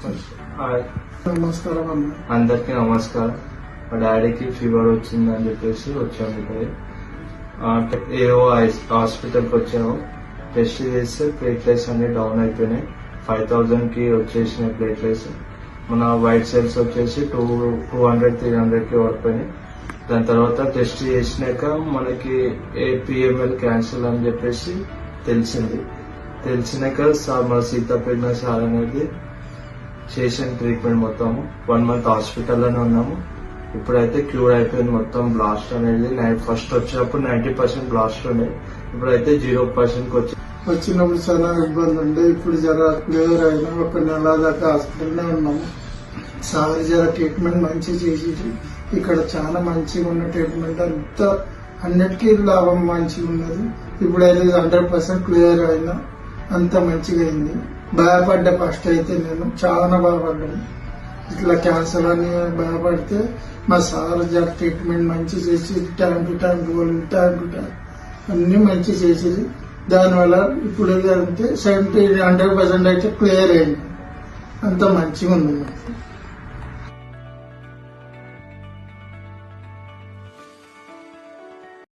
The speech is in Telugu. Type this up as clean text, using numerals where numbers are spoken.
నమస్కారం అన్న. అందరికి నమస్కారం. మా డాడీకి ఫీవర్ వచ్చిందని చెప్పేసి వచ్చాము ఇక్కడ. ఏవో హాస్పిటల్కి వచ్చాము. టెస్ట్ చేస్తే ప్లేట్లెట్స్ అన్ని డౌన్ అయిపోయినాయి. 5000 కి వచ్చేసినాయి ప్లేట్లెట్స్. మన వైట్ సెల్స్ వచ్చేసి 200-300కి పడిపోయినాయి. దాని తర్వాత టెస్ట్ చేసినాక మనకి పిఎంఎల్ క్యాన్సర్ అని చెప్పేసి తెలిసినాక మన సీతాపేట సార్ అనేది చేసిన ట్రీట్మెంట్ మొత్తము 1 month హాస్పిటల్లోనే ఉన్నాము. ఇప్పుడైతే క్యూర్ అయిపోయింది. మొత్తం బ్లాస్ట్ అనేది ఫస్ట్ వచ్చినప్పుడు 90% బ్లాస్ట్ ఉండేది, ఇప్పుడైతే 0%కి వచ్చినప్పుడు చాలా ఇబ్బంది ఉండే. ఇప్పుడు జర క్లియర్ అయినా 1 నెల దాకా హాస్పిటల్నే ఉన్నాము. సార్ జర ట్రీట్మెంట్ మంచిగా చేసి ఇక్కడ చాలా మంచిగా ఉన్న ట్రీట్మెంట్ అంతా అన్నిటికీ లాభం మంచిగా ఉన్నది. ఇప్పుడైతే 100% క్లియర్ అయినా అంత మంచిగా అయింది. భయపడ్డా ఫస్ట్ అయితే, నేను చాలా భయపడ్డాను. ఇట్లా క్యాన్సర్ అని భయపడితే మా సార్ జర ట్రీట్మెంట్ మంచి చేసి టైం టు టైం అన్ని మంచి చేసేది. దానివల్ల ఇప్పుడు అంటే 70-100% అయితే క్లియర్ అయింది. అంత మంచిగా ఉంది.